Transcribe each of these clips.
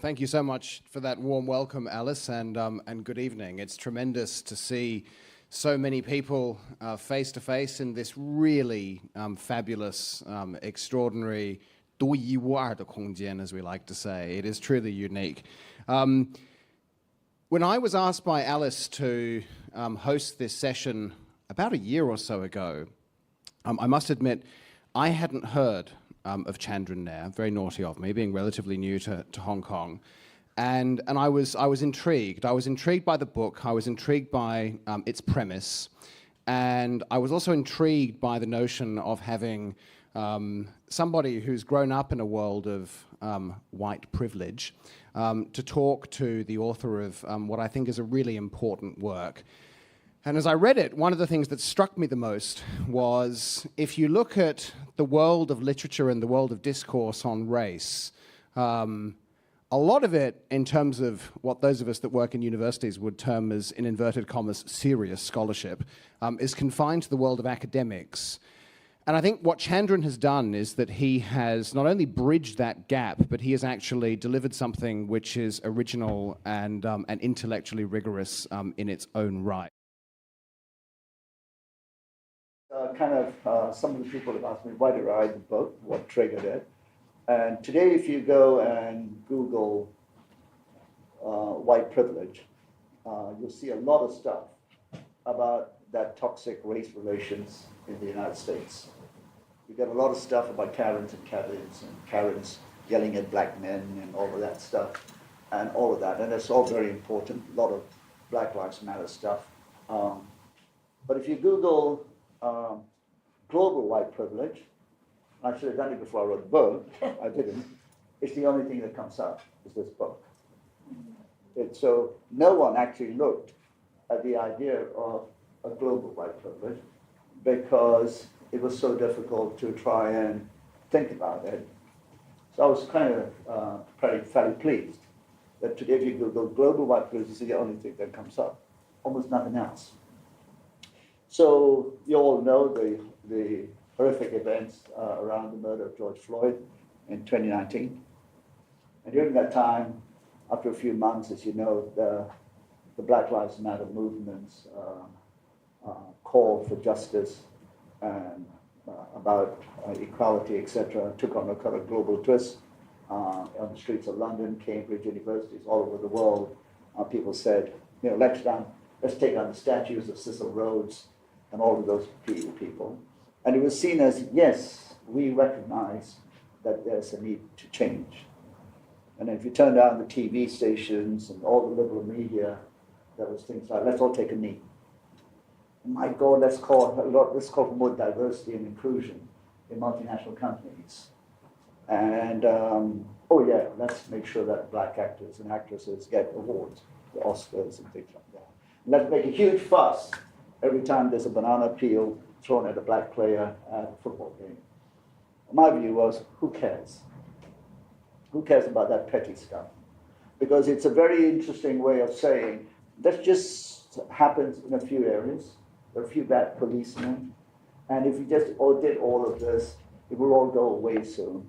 thank you so much for that warm welcome, Alice, and good evening. It's tremendous to see so many people face to face in this really fabulous, extraordinary 独一无二的空间, as we like to say. It is truly unique. When I was asked by Alice to host this session about a year or so ago, I must admit I hadn't heard of Chandran Nair, very naughty of me, being relatively new to Hong Kong. And I was intrigued. I was intrigued by the book. I was intrigued by its premise. And I was also intrigued by the notion of having somebody who's grown up in a world of white privilege to talk to the author of what I think is a really important work. And as I read it, one of the things that struck me the most was, if you look at the world of literature and the world of discourse on race, a lot of it, in terms of what those of us that work in universities would term as, in inverted commas, serious scholarship, is confined to the world of academics. And I think what Chandran has done is that he has not only bridged that gap, but he has actually delivered something which is original and intellectually rigorous in its own right. Some of the people have asked me, why did I write the book? What triggered it? And today, if you go and Google white privilege, you'll see a lot of stuff about that toxic race relations in the United States. You get a lot of stuff about Karens and Karens yelling at black men and all of that stuff, and all of that. And it's all very important, a lot of Black Lives Matter stuff. But if you Google global white privilege, I should have done it before I wrote the book, I didn't. It's the only thing that comes up, is this book. So no one actually looked at the idea of a global white privilege because it was so difficult to try and think about it. So I was fairly pleased that today if you Google global white privilege, it's the only thing that comes up, almost nothing else. So you all know the horrific events around the murder of George Floyd in 2019. And during that time, after a few months, as you know, the Black Lives Matter movements call for justice and about equality, etc., took on a kind of global twist on the streets of London, Cambridge, universities all over the world. People said, let's take down the statues of Cecil Rhodes and all of those people. And it was seen as, yes, we recognize that there's a need to change. And if you turn down the TV stations and all the liberal media, there was things like, let's all take a knee. And my God, let's call for more diversity and inclusion in multinational companies. And, let's make sure that black actors and actresses get awards, the Oscars and things like that. And let's make a huge fuss every time there's a banana peel thrown at a black player at a football game. My view was, who cares? Who cares about that petty stuff? Because it's a very interesting way of saying, that just happens in a few areas. There are a few bad policemen. And if we just all did all of this, it will all go away soon.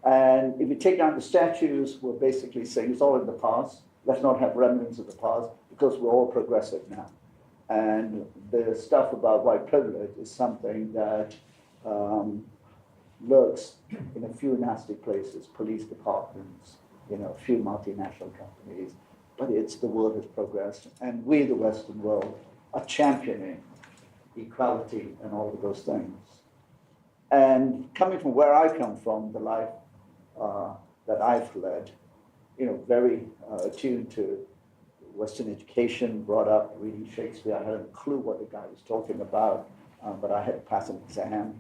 And if you take down the statues, we're basically saying it's all in the past. Let's not have remnants of the past because we're all progressive now. And the stuff about white privilege is something that lurks in a few nasty places, police departments, a few multinational companies. But the world has progressed, and we, the Western world, are championing equality and all of those things. And coming from where I come from, the life that I've led, very attuned to Western education, brought up reading Shakespeare. I hadn't a clue what the guy was talking about, but I had to pass an exam.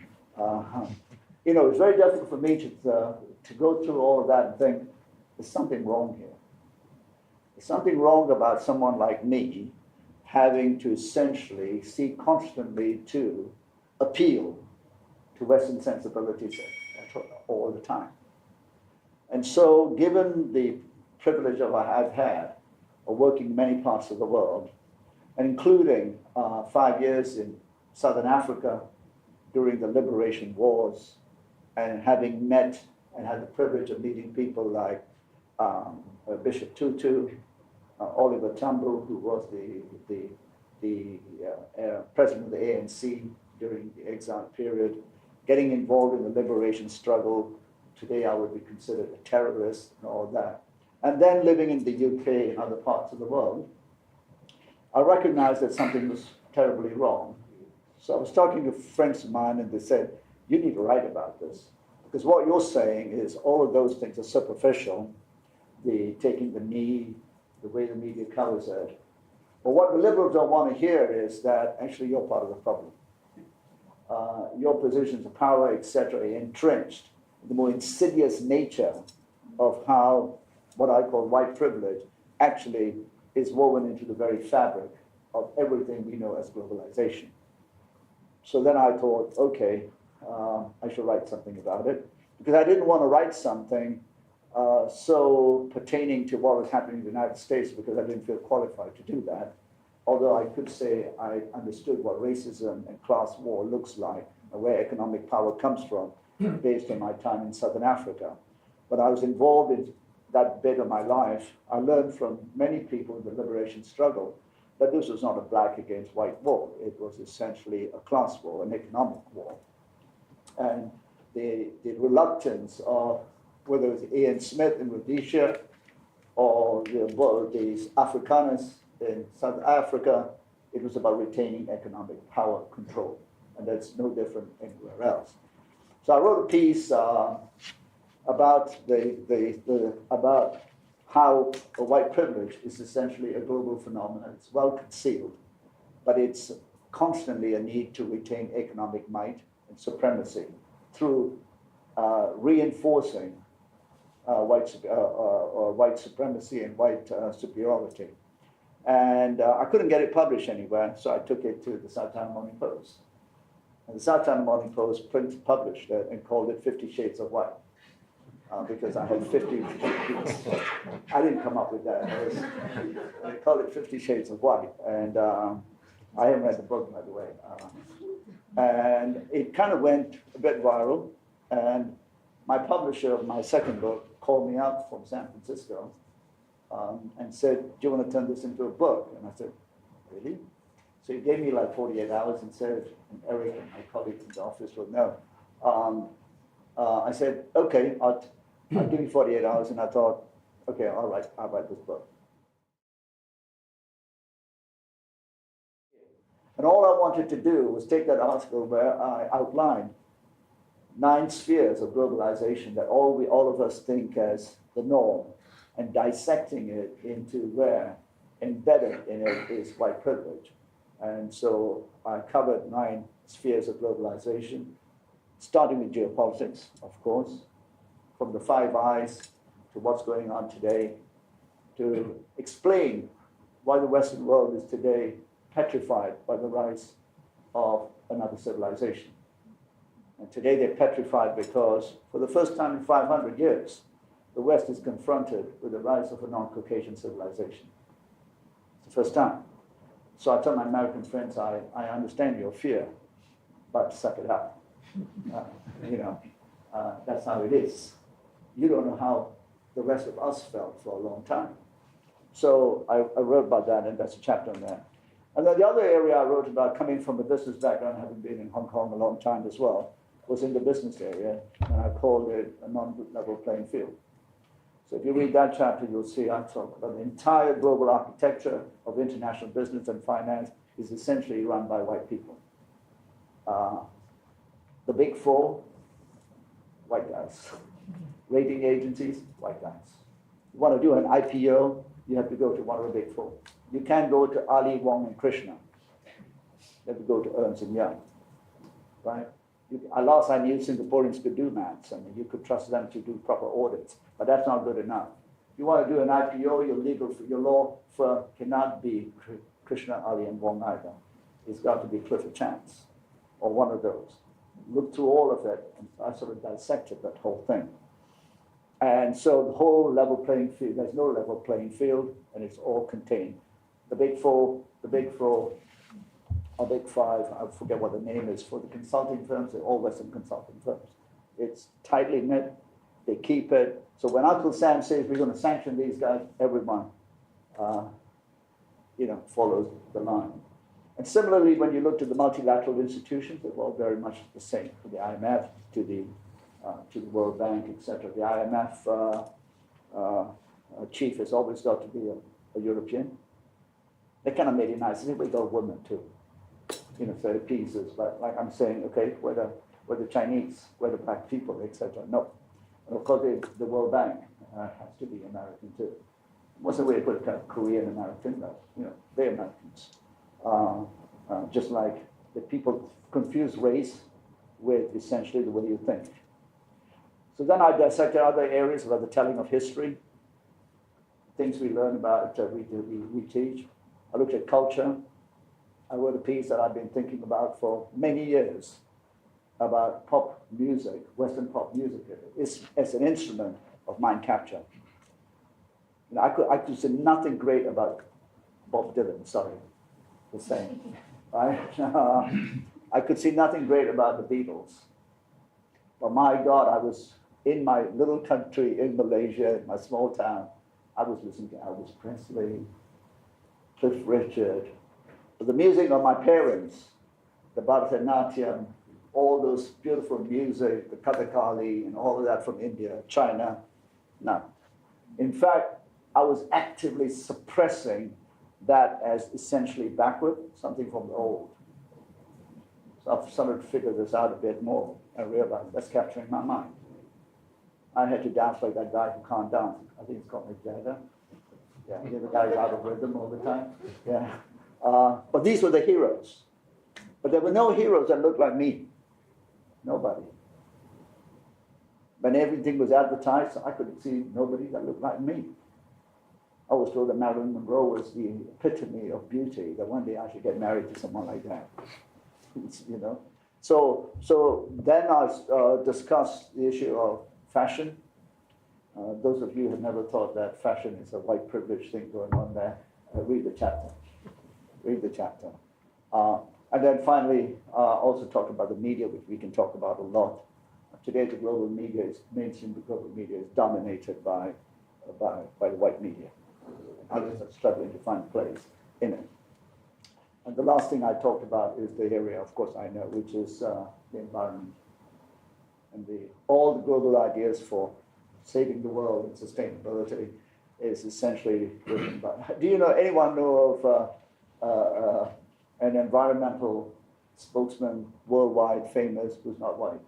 It's very difficult for me to go through all of that and think, there's something wrong here. There's something wrong about someone like me having to essentially seek constantly to appeal to Western sensibilities all the time. And so, given the privilege I've had of working in many parts of the world, and including 5 years in Southern Africa during the liberation wars, and having met and had the privilege of meeting people like Bishop Tutu, Oliver Tambo, who was the president of the ANC during the exile period, getting involved in the liberation struggle. Today I would be considered a terrorist and all that. And then living in the UK and other parts of the world, I recognized that something was terribly wrong. So I was talking to friends of mine and they said, you need to write about this. Because what you're saying is all of those things are superficial, the taking the knee, the way the media covers it. But what the liberals don't want to hear is that actually you're part of the problem. Your positions of power, etc., are entrenched. The more insidious nature of how what I call white privilege actually is woven into the very fabric of everything we know as globalization. So then I thought, okay, I should write something about it, because I didn't want to write something so pertaining to what was happening in the United States, because I didn't feel qualified to do that. Although I could say I understood what racism and class war looks like and where economic power comes from based on my time in Southern Africa. But I was involved in that bit of my life. I learned from many people in the liberation struggle that this was not a black against white war. It was essentially a class war, an economic war. And the reluctance of whether it was Ian Smith in Rhodesia or these Afrikaners in South Africa, it was about retaining economic power control. And that's no different anywhere else. So I wrote a piece about about how a white privilege is essentially a global phenomenon. It's well concealed, but it's constantly a need to retain economic might and supremacy through reinforcing white supremacy and white superiority. And I couldn't get it published anywhere, so I took it to the South China Morning Post. And the South China Morning Post published it and called it 50 Shades of White. Because I had 50, I didn't come up with that. They called it 50 Shades of White. And I haven't read the book, by the way. And it kind of went a bit viral. And my publisher of my second book called me up from San Francisco and said, do you want to turn this into a book? And I said, really? So he gave me like 48 hours and said, and Eric and my colleagues in the office will know. I said, okay, I'll give you 48 hours. And I thought, okay, I'll write this book. And all I wanted to do was take that article where I outlined 9 spheres of globalization that all of us think as the norm, and dissecting it into where embedded in it is white privilege. And so I covered 9 spheres of globalization, starting with geopolitics, of course, from the 5 eyes to what's going on today, to explain why the Western world is today petrified by the rise of another civilization. And today they're petrified because for the first time in 500 years, the West is confronted with the rise of a non-Caucasian civilization. It's the first time. So I tell my American friends, I understand your fear, but suck it up. That's how it is. You don't know how the rest of us felt for a long time. So I wrote about that, and that's a chapter on that. And then the other area I wrote about, coming from a business background, having been in Hong Kong a long time as well, was in the business area, and I called it a non-level playing field. So if you read that chapter, you'll see I talk about the entire global architecture of international business and finance is essentially run by white people. The big 4, white guys. Rating agencies, white guys. You want to do an IPO, you have to go to one of the big 4. You can't go to Ali, Wong, and Krishna. You have to go to Ernst & Young, right? Last I knew, Singaporeans could do maths. I mean, you could trust them to do proper audits, but that's not good enough. If you want to do an IPO, your law firm cannot be Krishna, Ali, and Wong either. It's got to be Clifford Chance or one of those. Look through all of it, and I sort of dissected that whole thing. And so the whole level playing field, there's no level playing field, and it's all contained. The big 4, or big 5, I forget what the name is, for the consulting firms, they're all Western consulting firms. It's tightly knit, they keep it. So when Uncle Sam says we're going to sanction these guys, everyone, follows the line. And similarly, when you look to the multilateral institutions, they're all very much the same, from the IMF to the World Bank, etc. The IMF chief has always got to be a European. They kind of made it nice. We got women too, so it appeases. But like I'm saying, okay, we're the Chinese, we're the black people, etc. No. And of course, the World Bank has to be American too. What's the way to put it? Korean American, but they're Americans. Just like the people confuse race with essentially the way you think. So then I dissected other areas about the telling of history, things we learn about, we teach. I looked at culture. I wrote a piece that I've been thinking about for many years about pop music, Western pop music, as an instrument of mind capture. I could say nothing great about Bob Dylan, sorry, the same. Right? I could see nothing great about the Beatles. But my God, I was in my little country in Malaysia, in my small town, I was listening to Elvis Presley, Cliff Richard, the music of my parents, the Bharatanatyam, all those beautiful music, the Kathakali, and all of that from India, China, none. In fact, I was actively suppressing that as essentially backward, something from the old. So I've started to figure this out a bit more and realized that's capturing my mind. I had to dance like that guy who can't dance. I think it's called Mick Jagger. Yeah, the guy's out of rhythm all the time. Yeah. But these were the heroes. But there were no heroes that looked like me. Nobody. When everything was advertised, I couldn't see nobody that looked like me. I was told that Marilyn Monroe was the epitome of beauty, that one day I should get married to someone like that. So then I discussed the issue of fashion. Those of you who have never thought that fashion is a white privilege thing going on there, read the chapter. Read the chapter. And then finally, also talked about the media, which we can talk about a lot. Today, the global media mainstream global media is dominated by the white media. Others are struggling to find a place in it. And the last thing I talked about is the area, of course, I know, which is the environment. And all the global ideas for saving the world and sustainability is essentially driven by. Do you know, anyone know of an environmental spokesman worldwide famous who's not white?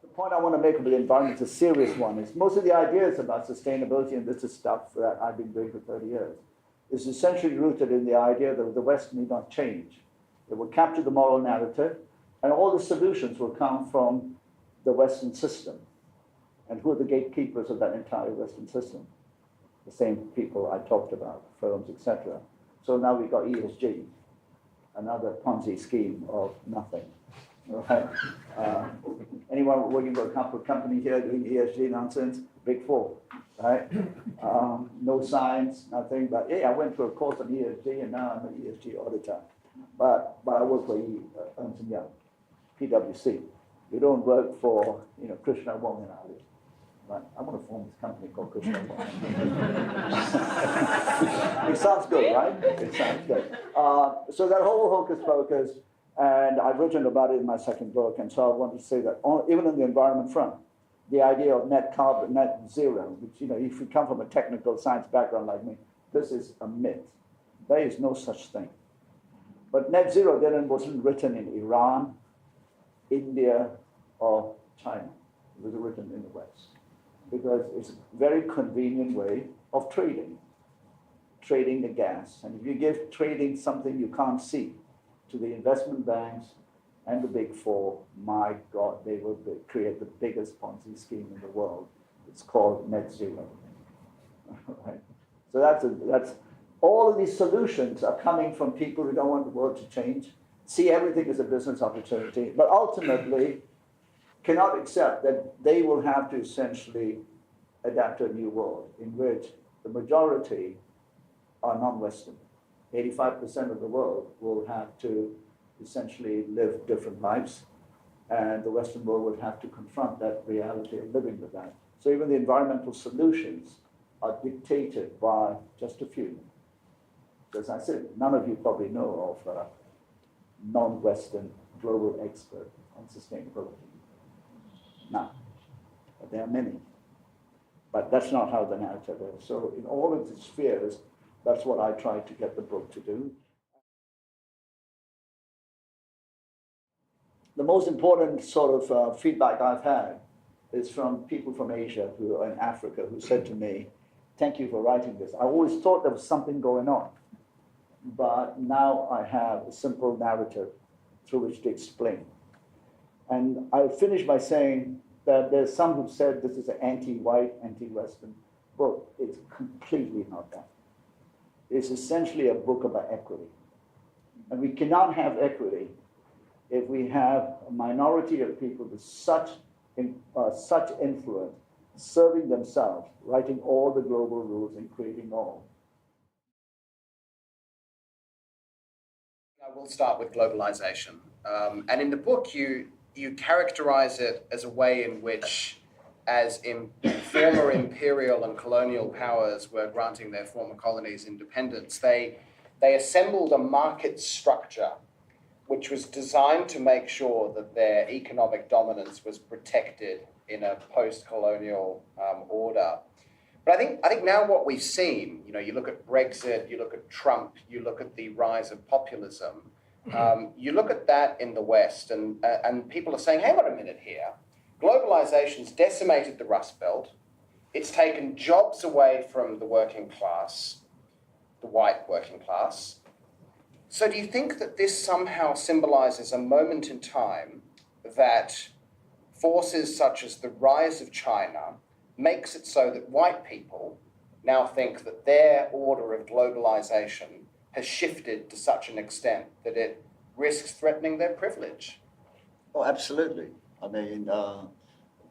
The point I want to make about the environment is a serious one. Is most of the ideas about sustainability, and this is stuff that I've been doing for 30 years, is essentially rooted in the idea that the West need not change. It will capture the moral narrative, and all the solutions will come from the Western system. And who are the gatekeepers of that entire Western system? The same people I talked about, firms, etc. So now we've got ESG, another Ponzi scheme of nothing. Right? Anyone working for a company here doing ESG nonsense? Big Four, right? No science, nothing. But yeah, I went through a course on ESG, and now I'm an ESG auditor. But I work for Ernst & Young, PwC. You don't work for Krishna Womanali. Right? I want to form this company called Krishna Womanali. It sounds good, right? It sounds good. So that whole hocus pocus. And I've written about it in my second book, and so I want to say that even in the environment front, the idea of net zero, which, if you come from a technical science background like me, this is a myth. There is no such thing. But net zero then wasn't written in Iran, India, or China. It was written in the West, because it's a very convenient way of trading the gas. And if you give trading something you can't see, to the investment banks and the Big Four, my God, they will create the biggest Ponzi scheme in the world. It's called net zero. Right? So that's all of these solutions are coming from people who don't want the world to change, see everything as a business opportunity, but ultimately cannot accept that they will have to essentially adapt to a new world in which the majority are non-Western. 85% of the world will have to essentially live different lives, and the Western world would have to confront that reality of living with that. So even the environmental solutions are dictated by just a few. As I said, none of you probably know of a non-Western global expert on sustainability. None. But there are many. But that's not how the narrative is. So in all of the spheres, that's what I tried to get the book to do. The most important sort of feedback I've had is from people from Asia who are in Africa who said to me, thank you for writing this. I always thought there was something going on, but now I have a simple narrative through which to explain. And I'll finish by saying that there's some who've said this is an anti-white, anti-Western book. It's completely not that. It's essentially a book about equity. And we cannot have equity if we have a minority of people with such influence, serving themselves, writing all the global rules and creating all. I will start with globalization. And in the book, you characterize it as a way in which, as former imperial and colonial powers were granting their former colonies independence, they assembled a market structure which was designed to make sure that their economic dominance was protected in a post-colonial order. But I think now what we've seen, you look at Brexit, you look at Trump, you look at the rise of populism, you look at that in the West, and people are saying, hang on a minute here, globalization's decimated the Rust Belt, it's taken jobs away from the working class, the white working class. So do you think that this somehow symbolizes a moment in time that forces such as the rise of China makes it so that white people now think that their order of globalization has shifted to such an extent that it risks threatening their privilege? Oh, absolutely. I mean,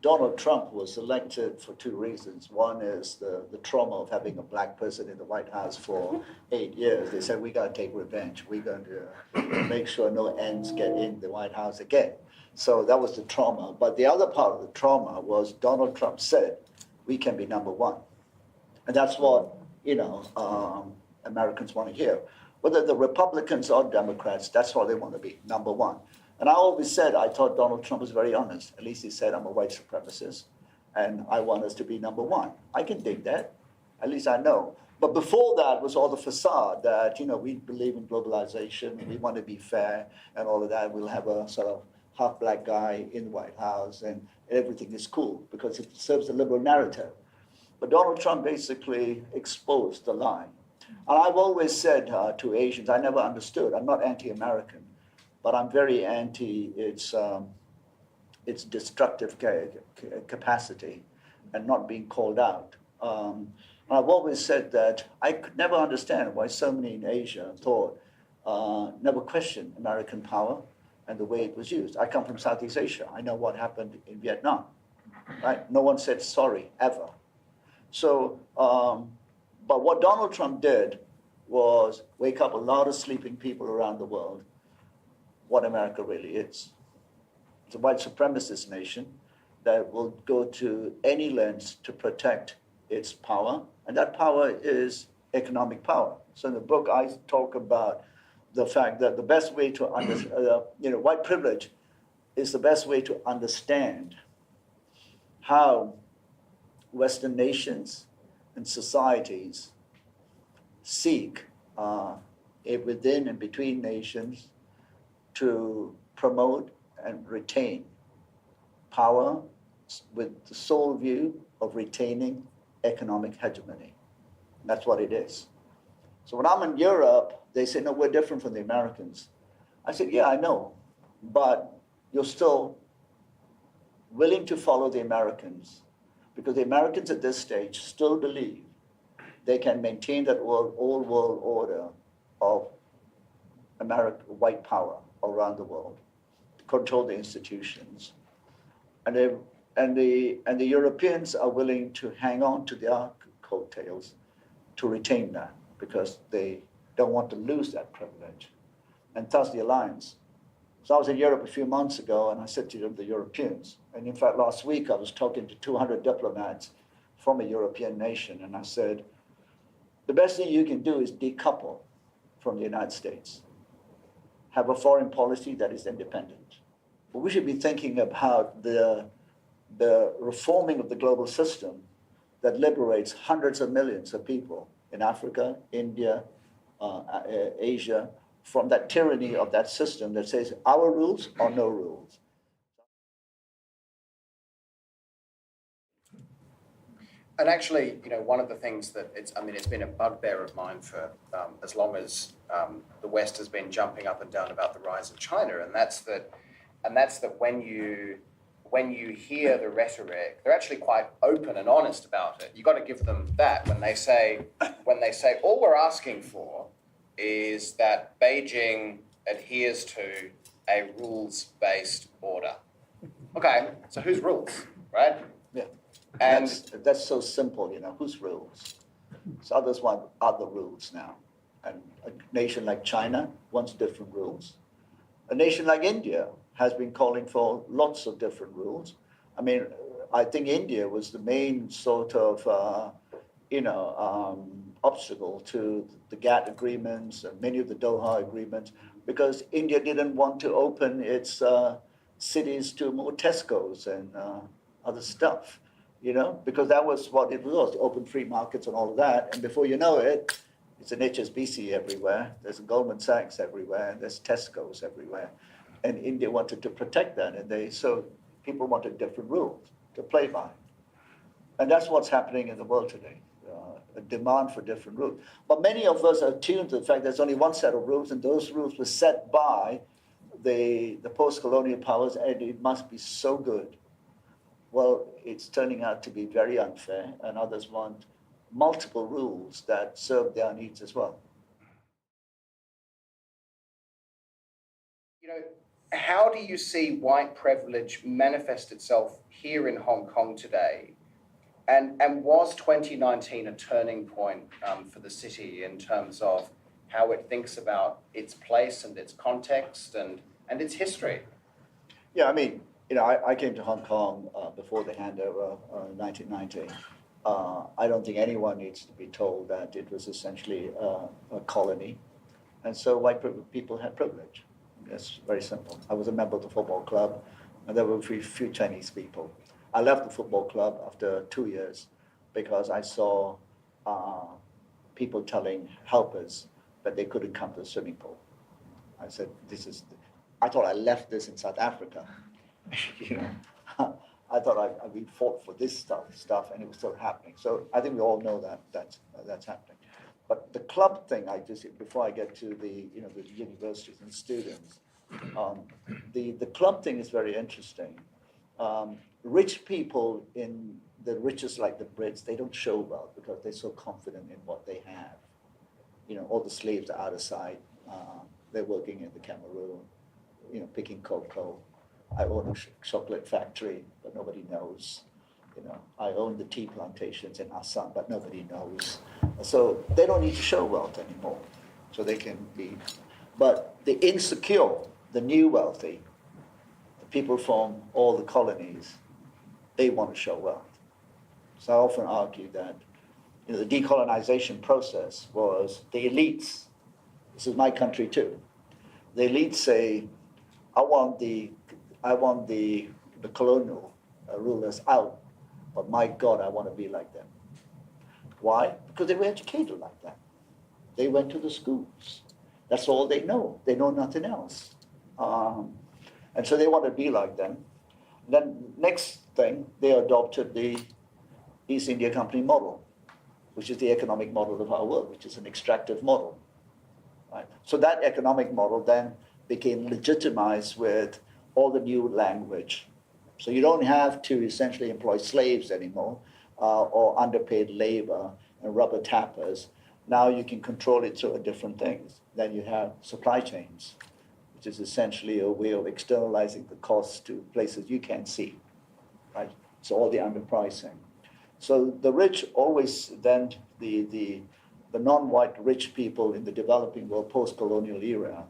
Donald Trump was elected for two reasons. One is the trauma of having a black person in the White House for 8 years. They said, we got to take revenge. We're going to make sure no ants get in the White House again. So that was the trauma. But the other part of the trauma was Donald Trump said, we can be number one. And that's what, Americans want to hear. Whether the Republicans or Democrats, that's what they want to be, number one. And I always said, I thought Donald Trump was very honest. At least he said, I'm a white supremacist, and I want us to be number one. I can dig that. At least I know. But before that was all the facade that, we believe in globalization, and we want to be fair, and all of that. We'll have a sort of half-black guy in the White House, and everything is cool, because it serves a liberal narrative. But Donald Trump basically exposed the lie. And I've always said to Asians, I never understood, I'm not anti-American, but I'm very anti its destructive capacity and not being called out. And I've always said that I could never understand why so many in Asia thought, never questioned American power and the way it was used. I come from Southeast Asia. I know what happened in Vietnam, right? No one said sorry, ever. So, but what Donald Trump did was wake up a lot of sleeping people around the world what America really is. It's a white supremacist nation that will go to any lengths to protect its power, and that power is economic power. So in the book, I talk about the fact that the best way to understand, white privilege is the best way to understand how Western nations and societies seek within and between nations to promote and retain power with the sole view of retaining economic hegemony. That's what it is. So when I'm in Europe, they say, no, we're different from the Americans. I said, yeah, I know, but you're still willing to follow the Americans because the Americans at this stage still believe they can maintain that old world order of white power around the world, control the institutions, and the Europeans are willing to hang on to their coattails to retain that because they don't want to lose that privilege, and thus the alliance. So I was in Europe a few months ago, and I said to the Europeans, and in fact, last week I was talking to 200 diplomats from a European nation, and I said, the best thing you can do is decouple from the United States, have a foreign policy that is independent. But we should be thinking about the reforming of the global system that liberates hundreds of millions of people in Africa, India, Asia, from that tyranny of that system that says our rules or no rules. And actually, one of the things that it's been a bugbear of mine for as long as the West has been jumping up and down about the rise of China, and that's that when you hear the rhetoric, they're actually quite open and honest about it. You got to give them that when they say all we're asking for is that Beijing adheres to a rules-based order. Okay, so whose rules, right? Yeah. And that's so simple, whose rules? So others want other rules now. And a nation like China wants different rules. A nation like India has been calling for lots of different rules. I think India was the main sort of, obstacle to the GATT agreements and many of the Doha agreements, because India didn't want to open its cities to more Tesco's and other stuff, because that was what it was, open free markets and all of that. And before you know it, it's an HSBC everywhere, there's a Goldman Sachs everywhere, and there's Tesco's everywhere. And India wanted to protect that, and so people wanted different rules to play by. And that's what's happening in the world today, a demand for different rules. But many of us are attuned to the fact there's only one set of rules, and those rules were set by the post-colonial powers, and it must be so good. Well, it's turning out to be very unfair, and others want multiple rules that serve their needs as well. How do you see white privilege manifest itself here in Hong Kong today? And was 2019 a turning point for the city in terms of how it thinks about its place and its context and its history? Yeah, I came to Hong Kong before the handover in 1990. I don't think anyone needs to be told that it was essentially a colony. And so white people had privilege. It's very simple. I was a member of the football club, and there were a few Chinese people. I left the football club after 2 years because I saw people telling helpers that they couldn't come to the swimming pool. I said, I thought I left this in South Africa. I thought we fought for this stuff, and it was still happening. So I think we all know that's happening. But the club thing, before I get to the universities and students, the club thing is very interesting. Rich people in the richest, like the Brits, they don't show wealth because they're so confident in what they have. All the slaves are out of sight. They're working in the Cameroon, picking cocoa. I own a chocolate factory, but nobody knows. I own the tea plantations in Assam, but nobody knows. So they don't need to show wealth anymore. So they can be, but the insecure, the new wealthy, the people from all the colonies, they want to show wealth. So I often argue that the decolonization process was the elites. This is my country too. The elites say, I want the colonial rulers out, but my God, I want to be like them. Why? Because they were educated like that. They went to the schools. That's all they know. They know nothing else. And so they want to be like them. Then next thing, they adopted the East India Company model, which is the economic model of our world, which is an extractive model. Right? So that economic model then became legitimized with all the new language. So you don't have to essentially employ slaves anymore or underpaid labor and rubber tappers. Now you can control it through different things. Then you have supply chains, which is essentially a way of externalizing the costs to places you can't see, right? So all the underpricing. So the rich always then, the non-white rich people in the developing world post-colonial era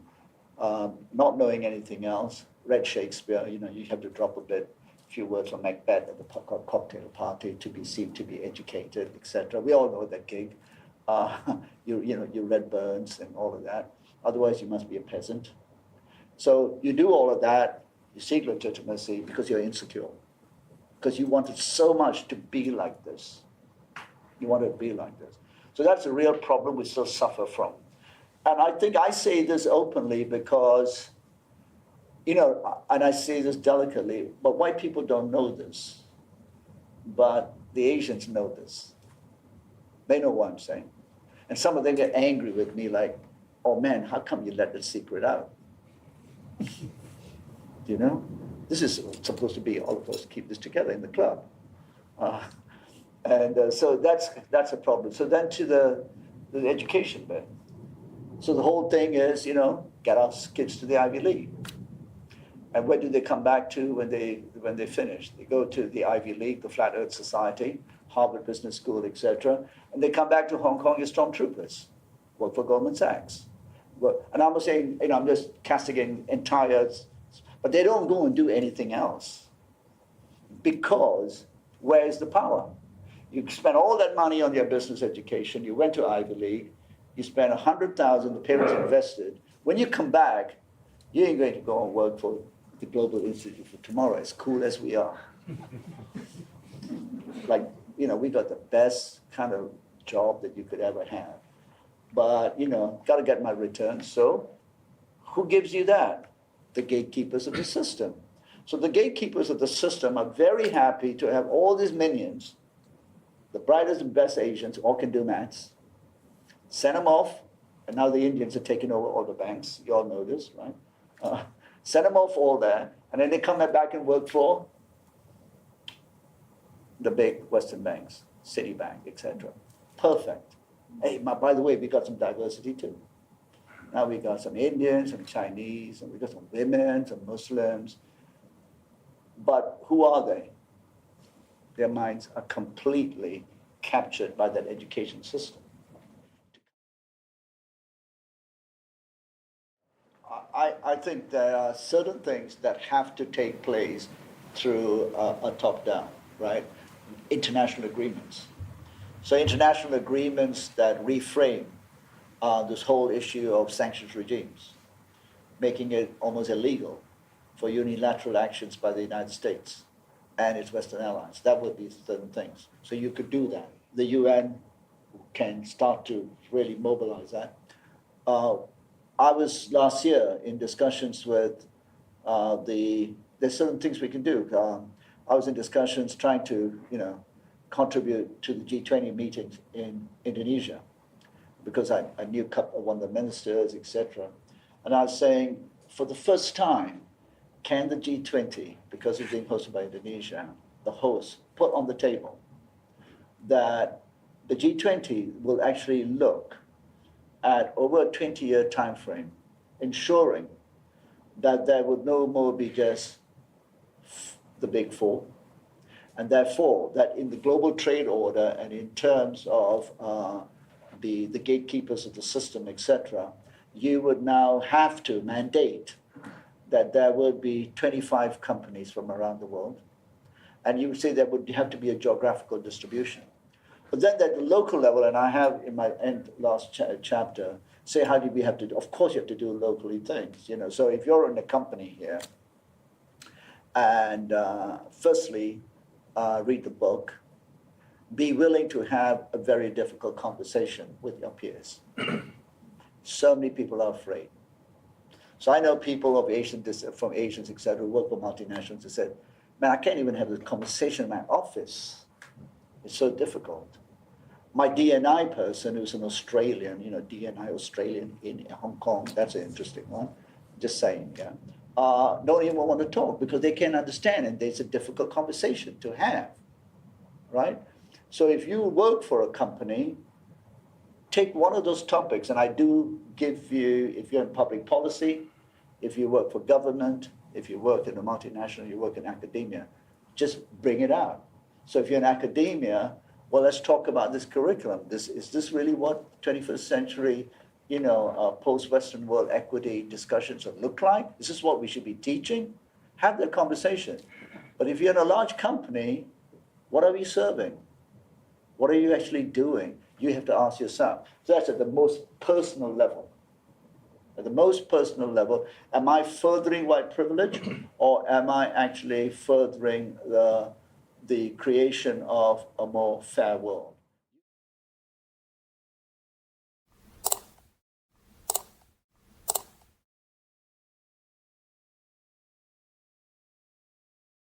not knowing anything else, read Shakespeare, you have to drop a bit, few words from Macbeth at the cocktail party to be seen to be educated, etc. We all know that gig. You read Burns and all of that. Otherwise, you must be a peasant. So you do all of that, you seek legitimacy because you're insecure. Because you wanted so much to be like this. You want to be like this. So that's a real problem we still suffer from. And I think I say this openly because, and I say this delicately, but white people don't know this. But the Asians know this. They know what I'm saying. And some of them get angry with me like, oh man, how come you let the secret out? This is supposed to be all of us keep this together in the club. So that's a problem. So then to the education bit. So the whole thing is, get our kids to the Ivy League. And where do they come back to when they finish? They go to the Ivy League, the Flat Earth Society, Harvard Business School, etc. And they come back to Hong Kong as stormtroopers, work for Goldman Sachs. And I'm saying, I'm just castigating entire, but they don't go and do anything else. Because where's the power? You spent all that money on your business education, you went to Ivy League, you spent 100,000, the parents invested. When you come back, you ain't going to go and work for the Global Institute for Tomorrow, as cool as we are. We got the best kind of job that you could ever have. But, got to get my return. So who gives you that? The gatekeepers of the system. So the gatekeepers of the system are very happy to have all these minions, the brightest and best Asians, all can do maths, send them off, and now the Indians are taking over all the banks. You all know this, right? Send them off all there, and then they come back and work for the big Western banks, Citibank, etc. Perfect. Hey, by the way, we got some diversity too. Now we got some Indians, some Chinese, and we got some women, some Muslims. But who are they? Their minds are completely captured by that education system. I think there are certain things that have to take place through a top-down, right? International agreements. So international agreements that reframe this whole issue of sanctions regimes, making it almost illegal for unilateral actions by the United States and its Western allies. That would be certain things. So you could do that. The UN can start to really mobilize that. I was last year in discussions with there's certain things we can do. I was in discussions trying to, contribute to the G20 meetings in Indonesia because I knew one of the ministers, etc. And I was saying, for the first time, can the G20, because it's being hosted by Indonesia, the host, put on the table that the G20 will actually look at over a 20-year time frame, ensuring that there would no more be just the big four, and therefore that in the global trade order and in terms of the gatekeepers of the system, etc., you would now have to mandate that there would be 25 companies from around the world, and you would say there would have to be a geographical distribution. But then at the local level, and I have in my last chapter, say how do we have to do, of course you have to do locally things, So if you're in a company here, and firstly, read the book, be willing to have a very difficult conversation with your peers. So many people are afraid. So I know people of from Asians, etc., who work for multinationals, who said, man, I can't even have a conversation in my office. It's so difficult. My D&I person, who's an Australian, D&I Australian in Hong Kong, that's an interesting one, just saying, yeah, don't even want to talk because they can't understand and it's a difficult conversation to have, right? So if you work for a company, take one of those topics, and I do give you, if you're in public policy, if you work for government, if you work in a multinational, you work in academia, just bring it out. So if you're in academia, well, let's talk about this curriculum. Is this really what 21st century, post-Western world equity discussions should look like? Is this what we should be teaching? Have that conversation. But if you're in a large company, what are we serving? What are you actually doing? You have to ask yourself. So that's at the most personal level. At the most personal level, am I furthering white privilege, or am I actually furthering the creation of a more fair world?